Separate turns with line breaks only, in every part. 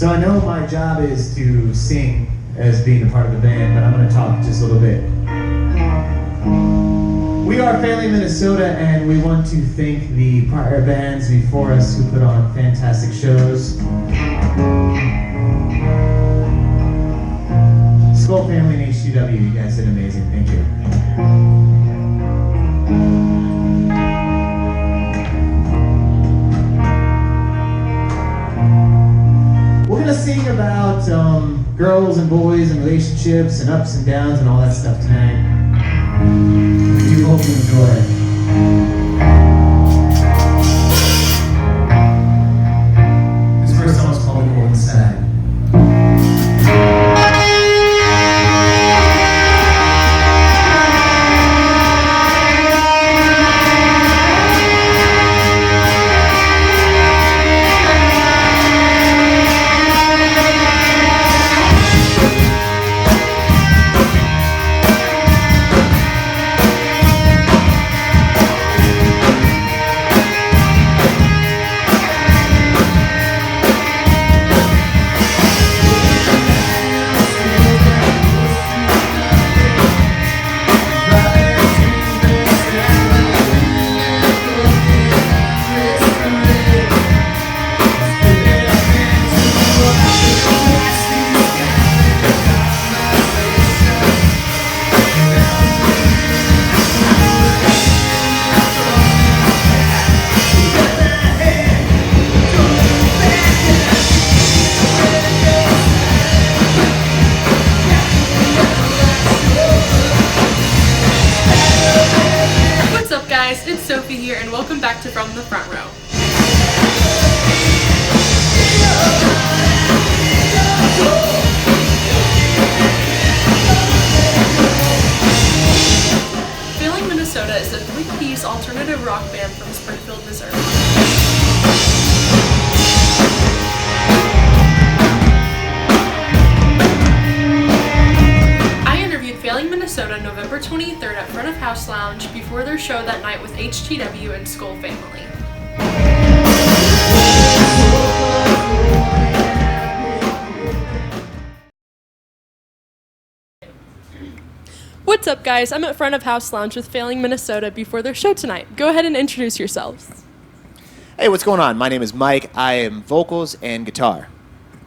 So I know my job is to sing as being a part of the band, but I'm going to talk just a little bit. We are Failing Minnesota, and we want to thank the prior bands before us who put on fantastic shows. Skull Family and HGW, you guys did amazing. Thank you. We're gonna sing about girls and boys and relationships and ups and downs and all that stuff tonight. We do hope you enjoy it. This first song is called Old and Sad.
It's Sophie here, and welcome back to From the Front Row. Failing Minnesota is a three-piece alternative rock band from Springfield, Missouri. Failing Minnesota November 23rd at Front of House Lounge before their show that night with HTW and Skull Family. What's up, guys? I'm at Front of House Lounge with Failing Minnesota before their show tonight. Go ahead and introduce yourselves.
Hey, what's going on? My name is Mike. I am vocals and guitar.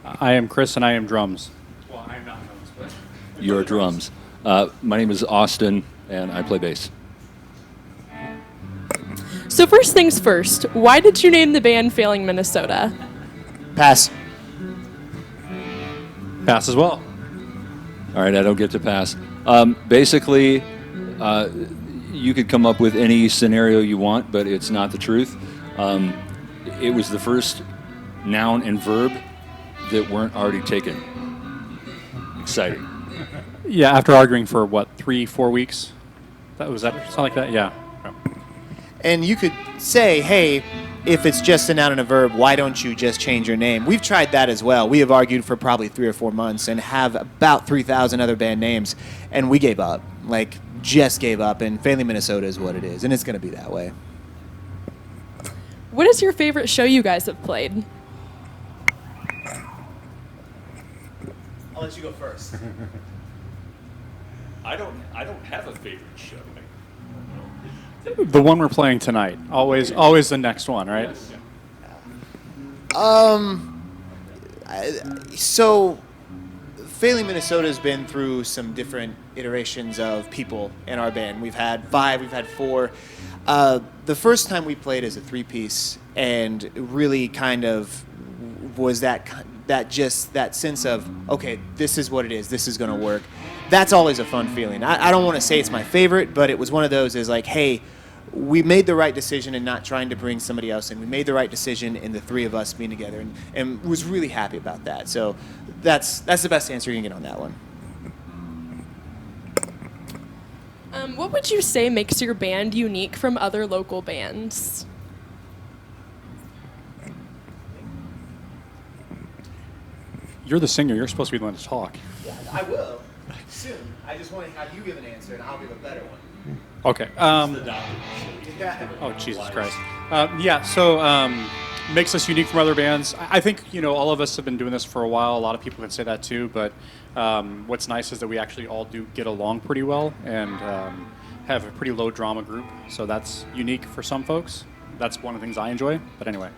I am Chris, and I am drums.
Well, I'm not drums, but you're drums. My name is Austin, and I play bass.
So first things first, why did you name the band Failing Minnesota?
Pass.
Pass as well.
All right, I don't get to pass. Basically, you could come up with any scenario you want, but it's not the truth. It was the first noun and verb that weren't already taken. Exciting.
Yeah, after arguing for, 3-4 weeks? Was that something like that? Yeah.
And you could say, hey, if it's just a noun and a verb, why don't you just change your name? We've tried that as well. We have argued for probably 3 or 4 months and have about 3,000 other band names, and we gave up. Just gave up, and Failing Minnesota is what it is, and it's going to be that way.
What is your favorite show you guys have played?
I'll let you go first.
I don't have a favorite show.
The one we're playing tonight. Always the next one, right?
So, Failing Minnesota has been through some different iterations of people in our band. We've had 5, we've had 4. The first time we played as a 3-piece, and really kind of was that sense of, okay, this is what it is, this is going to work. That's always a fun feeling. I don't want to say it's my favorite, but it was one of those is like, hey, we made the right decision in not trying to bring somebody else in. We made the right decision in the 3 of us being together, and was really happy about that. So that's the best answer you can get on that one.
What would you say makes your band unique from other local bands?
You're the singer. You're supposed to be the one to talk.
Yeah, I will. Soon. I just want to have you give an answer, and I'll give a better one.
Okay. Oh, Jesus Christ. So makes us unique from other bands. I think, all of us have been doing this for a while. A lot of people can say that too, but what's nice is that we actually all do get along pretty well and have a pretty low drama group. So that's unique for some folks. That's one of the things I enjoy. But anyway.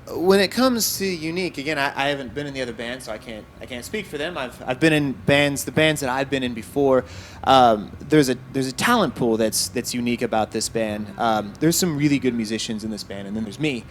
When it comes to unique, again, I haven't been in the other bands, so I can't speak for them. I've been in the bands that I've been in before. There's a talent pool that's unique about this band. There's some really good musicians in this band, and then there's me.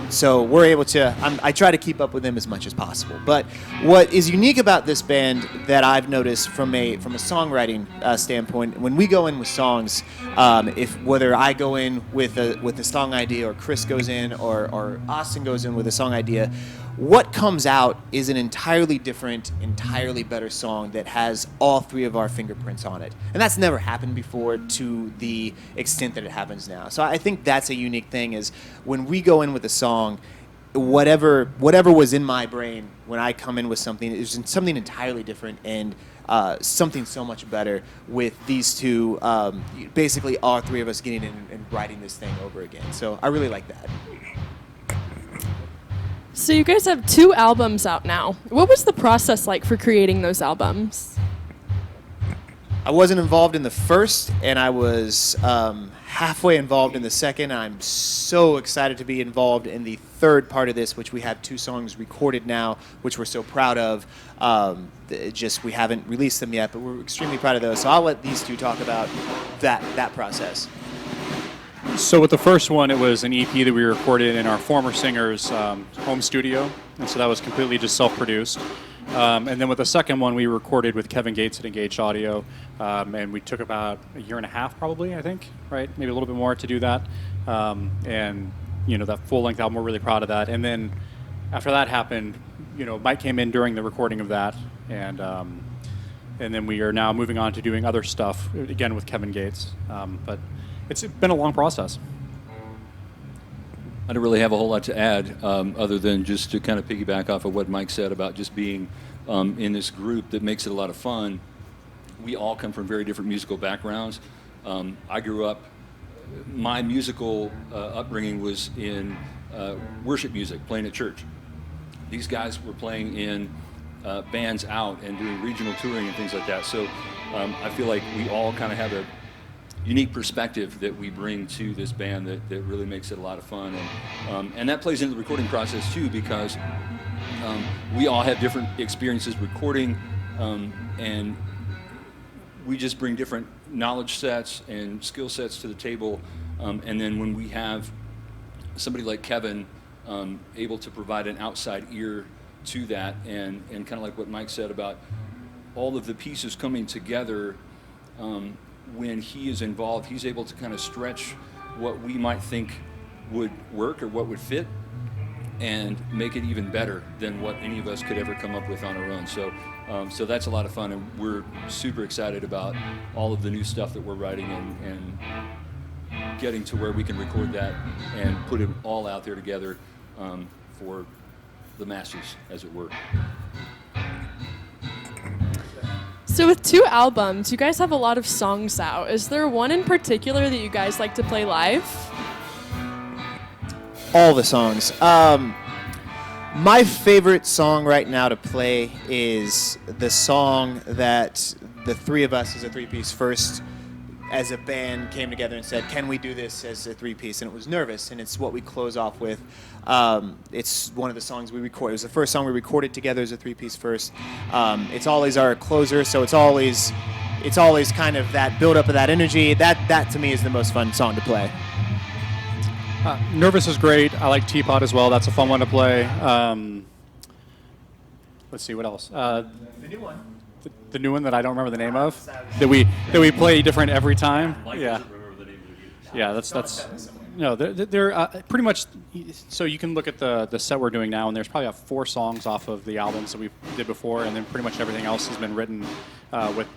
So we're able to. I try to keep up with them as much as possible. But what is unique about this band that I've noticed from a songwriting standpoint, when we go in with songs, if whether I go in with a song idea or Chris goes in or Austin goes in with a song idea, what comes out is an entirely different, entirely better song that has all three of our fingerprints on it. And that's never happened before to the extent that it happens now. So I think that's a unique thing is when we go in with a song, whatever was in my brain when I come in with something is something entirely different and something so much better with these two, basically all three of us getting in and writing this thing over again. So I really like that.
So you guys have 2 albums out now. What was the process like for creating those albums?
I wasn't involved in the first, and I was halfway involved in the second. I'm so excited to be involved in the third part of this, which we have 2 songs recorded now, which we're so proud of. We haven't released them yet, but we're extremely proud of those. So I'll let these 2 talk about that process.
So with the first one, it was an EP that we recorded in our former singer's home studio, and so that was completely just self-produced. And then with the second one, we recorded with Kevin Gates at Engaged Audio, and we took about a year and a half probably, I think, right? Maybe a little bit more to do that. And, that full-length album, we're really proud of that. And then after that happened, Mike came in during the recording of that, and then we are now moving on to doing other stuff, again with Kevin Gates. But it's been a long process.
I don't really have a whole lot to add other than just to kind of piggyback off of what Mike said about just being in this group that makes it a lot of fun. We all come from very different musical backgrounds. I grew up, my musical upbringing was in worship music, playing at church. These guys were playing in bands out and doing regional touring and things like that. So I feel like we all kind of have a unique perspective that we bring to this band that really makes it a lot of fun. And that plays into the recording process too, because we all have different experiences recording, and we just bring different knowledge sets and skill sets to the table. And then when we have somebody like Kevin able to provide an outside ear to that, and kind of like what Mike said about all of the pieces coming together, when he is involved, he's able to kind of stretch what we might think would work or what would fit and make it even better than what any of us could ever come up with on our own. So that's a lot of fun, and we're super excited about all of the new stuff that we're writing and getting to where we can record that and put it all out there together for the masses, as it were.
So with 2 albums, you guys have a lot of songs out. Is there one in particular that you guys like to play live?
All the songs. My favorite song right now to play is the song that the 3 of us as a 3-piece first as a band came together and said, can we do this as a 3-piece? And it was Nervous, and it's what we close off with. It's one of the songs we recorded. It was the first song we recorded together as a 3-piece first. It's always our closer, so it's always kind of that build-up of that energy. That to me is the most fun song to play.
Nervous is great. I like Teapot as well. That's a fun one to play. Let's see, what else?
The new one.
The new one that I don't remember the name of, that we play different every time. Yeah. Yeah, that's they're pretty much. So you can look at the set we're doing now, and there's probably 4 songs off of the albums that we did before, and then pretty much everything else has been written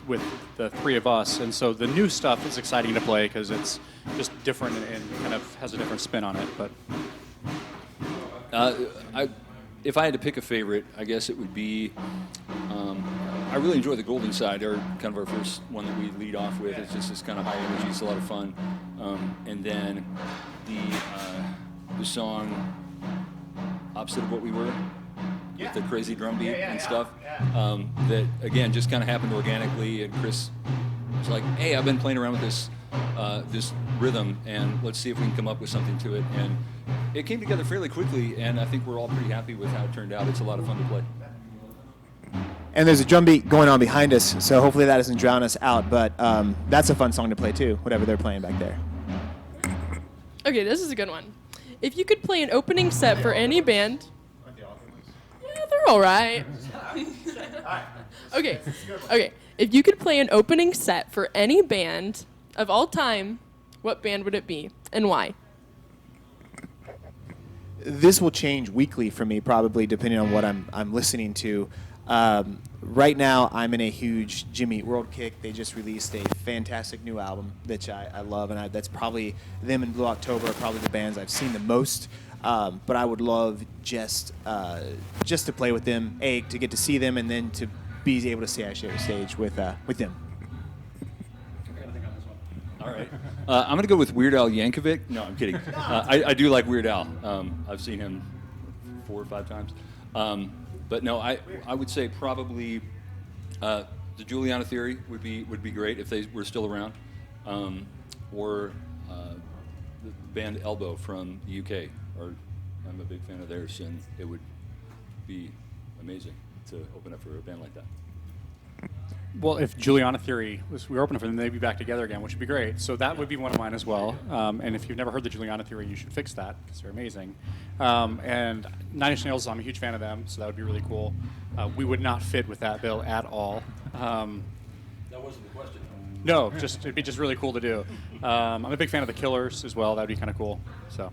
with the 3 of us. And so the new stuff is exciting to play because it's just different and kind of has a different spin on it. But
if I had to pick a favorite, I guess it would be. I really enjoy the Golden Side. They're kind of our first one that we lead off with. It's just this kind of high energy. It's a lot of fun. And then the song opposite of what we were, with the crazy drum beat and stuff. That again just kind of happened organically, and Chris was like, "Hey, I've been playing around with this rhythm, and let's see if we can come up with something to it." And it came together fairly quickly, and I think we're all pretty happy with how it turned out. It's a lot of fun to play.
And there's a drum beat going on behind us, so hopefully that doesn't drown us out. But that's a fun song to play too, whatever they're playing back there.
Okay, this is a good one. If you could play an opening set for any band, yeah, they're all right. Okay, okay. If you could play an opening set for any band of all time, what band would it be and why?
This will change weekly for me, probably depending on what I'm listening to. Right now, I'm in a huge Jimmy Eat World kick. They just released a fantastic new album that I love, and that's probably them and Blue October are probably the bands I've seen the most. But I would love just to play with them, to get to see them, and then to be able to say I share a stage with them.
All right. I'm going to go with Weird Al Yankovic. No, I'm kidding. I do like Weird Al. I've seen him 4 or 5 times. But no, I would say probably the Juliana Theory would be great if they were still around, or the band Elbow from the UK. I'm a big fan of theirs, and it would be amazing to open up for a band like that.
Well, if Juliana Theory we were opening for them, they'd be back together again, which would be great. So that would be one of mine as well. And if you've never heard the Juliana Theory, you should fix that because they're amazing. And Nine Inch Nails, I'm a huge fan of them, so that would be really cool. We would not fit with that bill at all.
That wasn't the question.
No, it'd be just really cool to do. I'm a big fan of the Killers as well. That would be kind of cool. So.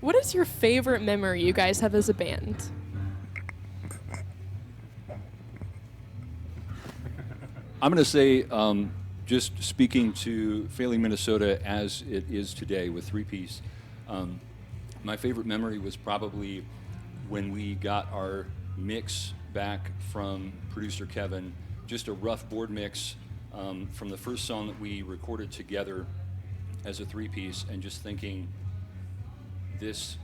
What is your favorite memory you guys have as a band?
I'm going to say, just speaking to Failing Minnesota as it is today with 3-piece, my favorite memory was probably when we got our mix back from producer Kevin, just a rough board mix from the first song that we recorded together as a 3-piece, and just thinking, this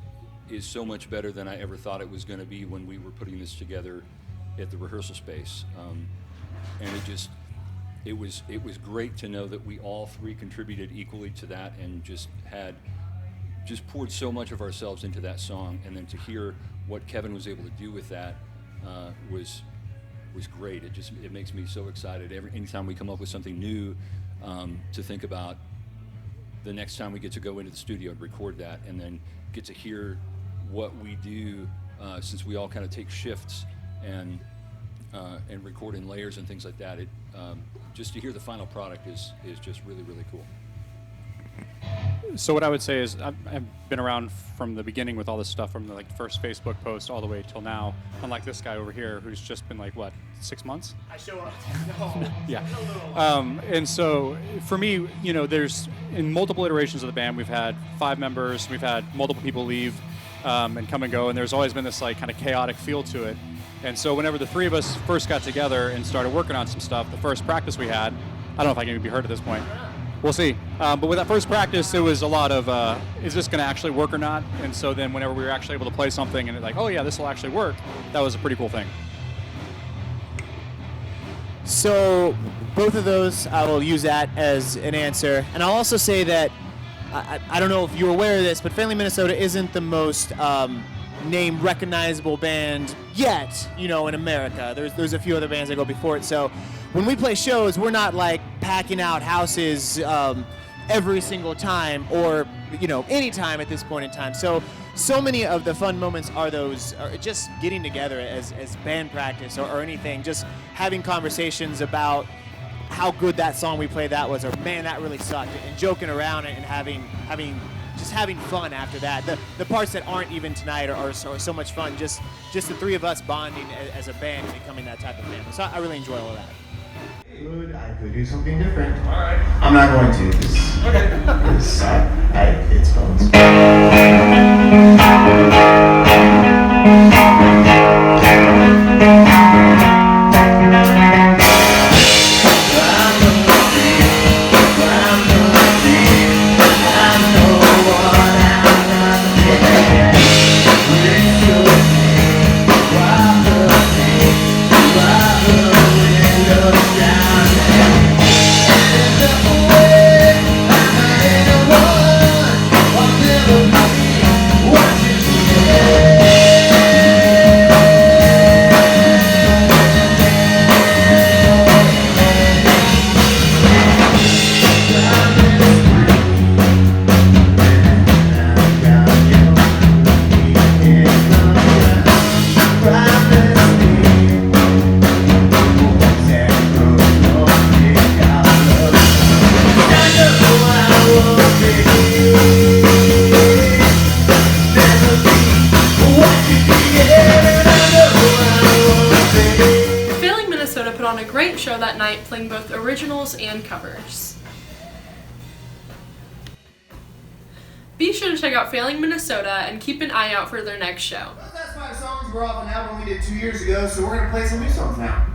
is so much better than I ever thought it was going to be when we were putting this together at the rehearsal space. And it was great to know that we all 3 contributed equally to that, and just poured so much of ourselves into that song, and then to hear what Kevin was able to do with that was great. It makes me so excited anytime we come up with something new, to think about the next time we get to go into the studio and record that, and then get to hear what we do, since we all kind of take shifts and record in layers and things like that. Just to hear the final product is just really, really cool.
So what I would say is I've been around from the beginning with all this stuff, from the first Facebook post all the way till now. Unlike this guy over here, who's just been 6 months.
I show up.
Yeah. And so for me, there's in multiple iterations of the band, we've had 5 members, we've had multiple people leave and come and go, and there's always been this kind of chaotic feel to it. And so whenever the 3 of us first got together and started working on some stuff, the first practice we had, I don't know if I can even be heard at this point. We'll see. But with that first practice, it was a lot of, is this going to actually work or not? And so then whenever we were actually able to play something and oh yeah, this will actually work, that was a pretty cool thing.
So both of those, I will use that as an answer. And I'll also say that, I don't know if you're aware of this, but Failing Minnesota isn't the most name recognizable band yet, in America. There's a few other bands that go before it. So when we play shows, we're not packing out houses every single time, or any time at this point in time. So many of the fun moments are just getting together as band practice or anything, just having conversations about how good that song we played that was, or man, that really sucked, and joking around and having fun after that. The parts that aren't even tonight are so much fun, just the 3 of us bonding as a band and becoming that type of family. So I really enjoy all of that.
I could do something different. All right. I'm not going to. It's phones. I'm
on a great show that night, playing both originals and covers. Be sure to check out Failing Minnesota and keep an eye out for their next show.
Those last 5 songs were off an album we did 2 years ago, so we're gonna play some new songs now.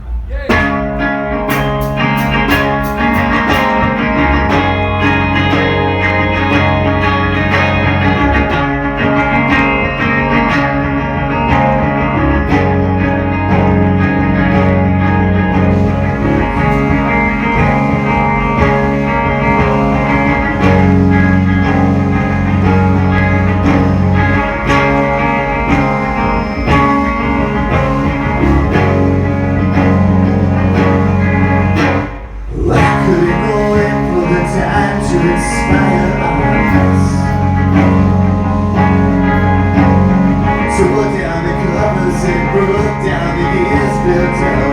So put down the covers and broke down the years built up.